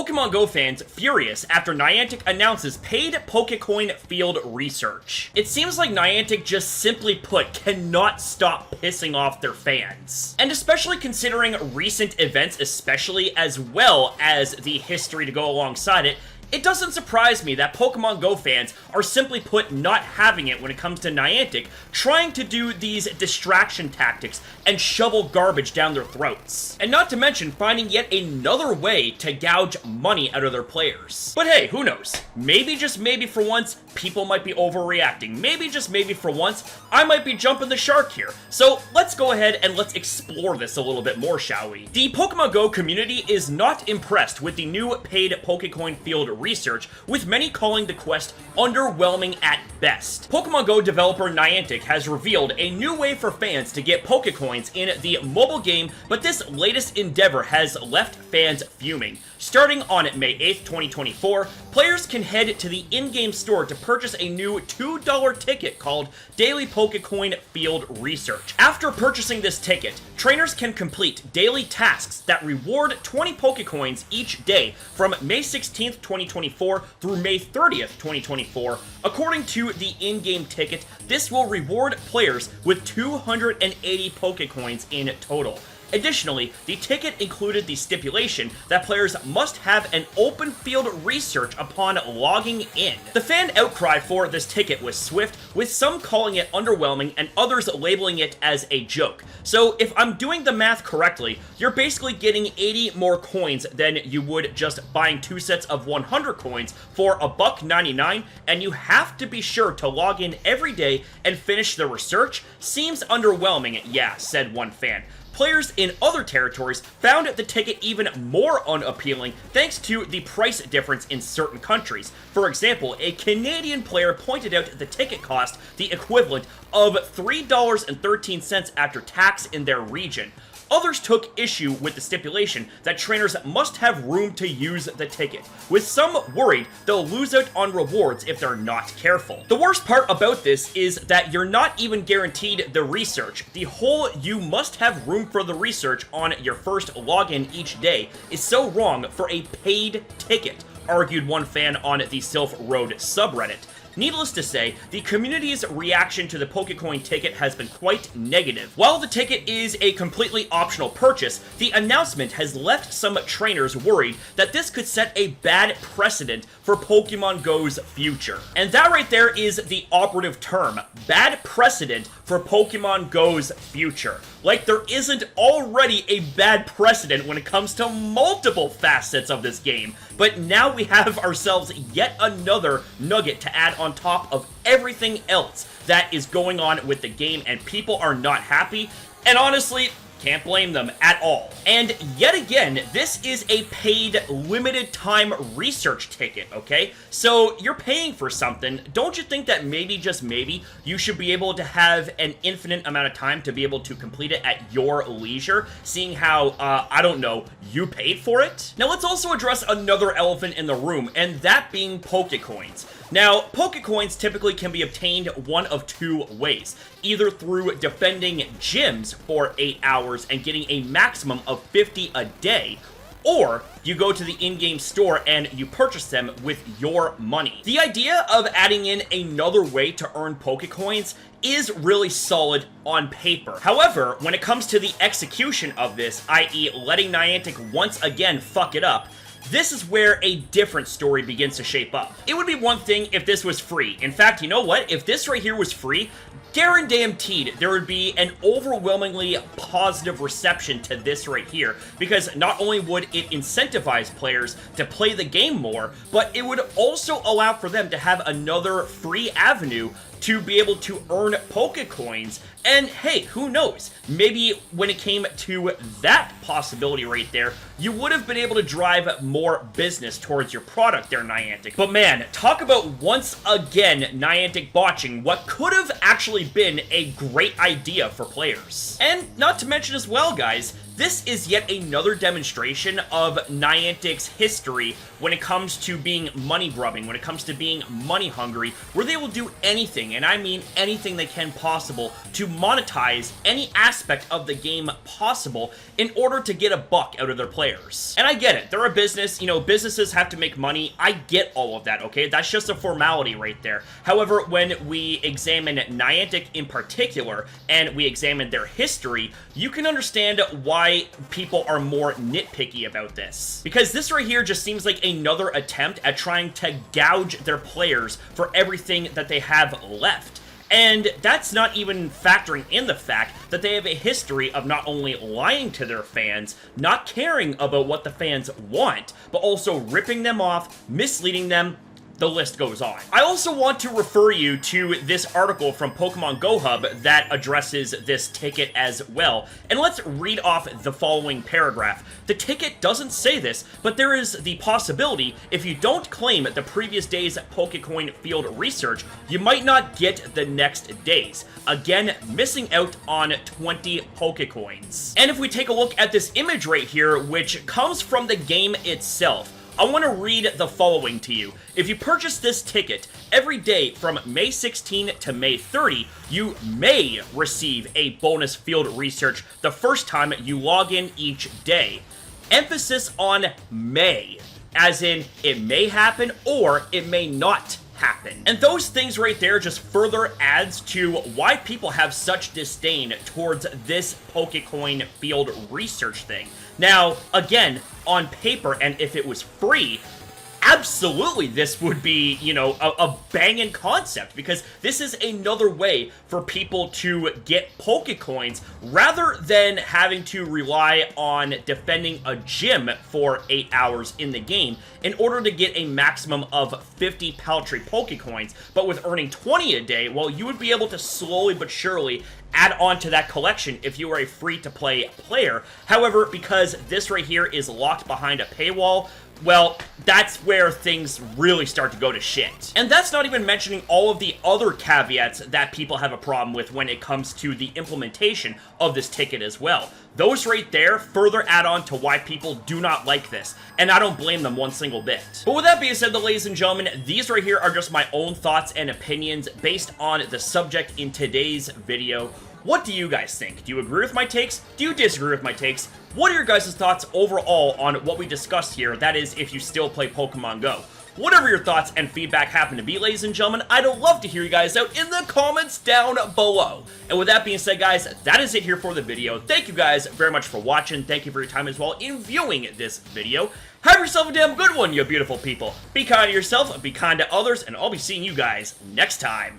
Pokemon Go fans furious after Niantic announces paid PokéCoin field research. It seems like Niantic just simply put cannot stop pissing off their fans. And especially considering recent events, especially as well as the history to go alongside it, it doesn't surprise me that Pokemon Go fans are simply put not having it when it comes to Niantic trying to do these distraction tactics and shovel garbage down their throats. And not to mention finding yet another way to gouge money out of their players. But hey, who knows? Maybe just maybe for once, people might be overreacting. Maybe just maybe for once, I might be jumping the shark here. So let's go ahead and let's explore this a little bit more, shall we? The Pokemon Go community is not impressed with the new paid PokéCoin field research, with many calling the quest underwhelming at best. Pokemon Go developer Niantic has revealed a new way for fans to get PokéCoins in the mobile game, but this latest endeavor has left fans fuming. Starting on May 8th, 2024, players can head to the in-game store to purchase a new $2 ticket called Daily PokéCoin Field Research. After purchasing this ticket, trainers can complete daily tasks that reward 20 PokéCoins each day from May 16th, 2024 through May 30th, 2024. According to the in-game ticket, this will reward players with 280 PokéCoins in total. Additionally, the ticket included the stipulation that players must have an open field research upon logging in. The fan outcry for this ticket was swift, with some calling it underwhelming and others labeling it as a joke. So if I'm doing the math correctly, you're basically getting 80 more coins than you would just buying 2 sets of 100 coins for $1.99, and you have to be sure to log in every day and finish the research. Seems underwhelming, yeah, said one fan. Players in other territories found the ticket even more unappealing thanks to the price difference in certain countries. For example, a Canadian player pointed out the ticket cost the equivalent of $3.13 after tax in their region. Others took issue with the stipulation that trainers must have room to use the ticket, with some worried they'll lose out on rewards if they're not careful. The worst part about this is that you're not even guaranteed the research. The whole "you must have room for the research on your first login each day" is so wrong for a paid ticket, argued one fan on the Sylph Road subreddit. Needless to say, the community's reaction to the PokéCoin ticket has been quite negative. While the ticket is a completely optional purchase, the announcement has left some trainers worried that this could set a bad precedent for Pokemon Go's future. And that right there is the operative term, bad precedent for Pokemon Go's future. Like there isn't already a bad precedent when it comes to multiple facets of this game, but now we have ourselves yet another nugget to add on top of everything else that is going on with the game, and people are not happy, and honestly, can't blame them at all. And yet again, this is a paid limited time research ticket, okay? So you're paying for something. Don't you think that maybe, just maybe, you should be able to have an infinite amount of time to be able to complete it at your leisure, seeing how, I don't know, you paid for it? Now let's also address another elephant in the room, and that being PokéCoins. Now, PokéCoins typically can be obtained one of two ways, either through defending gyms for 8 hours and getting a maximum of 50 a day, or you go to the in-game store and you purchase them with your money. The idea of adding in another way to earn PokéCoins is really solid on paper. However, when it comes to the execution of this, i.e. letting Niantic once again fuck it up, this is where a different story begins to shape up. It would be one thing if this was free. In fact, you know what? If this right here was free, guaranteed there would be an overwhelmingly positive reception to this right here, because not only would it incentivize players to play the game more, but it would also allow for them to have another free avenue to be able to earn PokéCoins. And hey, who knows? Maybe when it came to that possibility right there, you would have been able to drive more business towards your product there, Niantic. But man, talk about once again Niantic botching what could have actually been a great idea for players. And not to mention as well, guys, this is yet another demonstration of Niantic's history when it comes to being money grubbing, when it comes to being money hungry, where they will do anything, and I mean anything they can possible, to monetize any aspect of the game possible in order to get a buck out of their players. And I get it, they're a business, you know, businesses have to make money, I get all of that, okay? That's just a formality right there. However, when we examine Niantic in particular, and we examine their history, you can understand why people are more nitpicky about this. Because this right here just seems like another attempt at trying to gouge their players for everything that they have left. And that's not even factoring in the fact that they have a history of not only lying to their fans, not caring about what the fans want, but also ripping them off, misleading them. The list goes on. I also want to refer you to this article from Pokemon Go Hub that addresses this ticket as well. And let's read off the following paragraph. The ticket doesn't say this, but there is the possibility if you don't claim the previous day's PokéCoin field research, you might not get the next days. Again, missing out on 20 PokéCoins. And if we take a look at this image right here, which comes from the game itself, I want to read the following to you. If you purchase this ticket every day from May 16 to May 30, you may receive a bonus field research the first time you log in each day. Emphasis on may, as in it may happen or it may not happen. And those things right there just further adds to why people have such disdain towards this PokéCoin field research thing. Now, again, on paper, and if it was free, absolutely this would be, you know, a banging concept, because this is another way for people to get PokéCoins rather than having to rely on defending a gym for 8 hours in the game in order to get a maximum of 50 paltry PokéCoins. But with earning 20 a day, well, you would be able to slowly but surely add on to that collection if you are a free-to-play player. However, because this right here is locked behind a paywall, well, that's where things really start to go to shit. And that's not even mentioning all of the other caveats that people have a problem with when it comes to the implementation of this ticket as well. Those right there further add on to why people do not like this, and I don't blame them one single bit. But with that being said, ladies and gentlemen, these right here are just my own thoughts and opinions based on the subject in today's video. What do you guys think? Do you agree with my takes? Do you disagree with my takes? What are your guys' thoughts overall on what we discussed here? That is, if you still play Pokemon Go. Whatever your thoughts and feedback happen to be, ladies and gentlemen, I'd love to hear you guys out in the comments down below. And with that being said, guys, that is it here for the video. Thank you guys very much for watching. Thank you for your time as well in viewing this video. Have yourself a damn good one, you beautiful people. Be kind to yourself, be kind to others, and I'll be seeing you guys next time.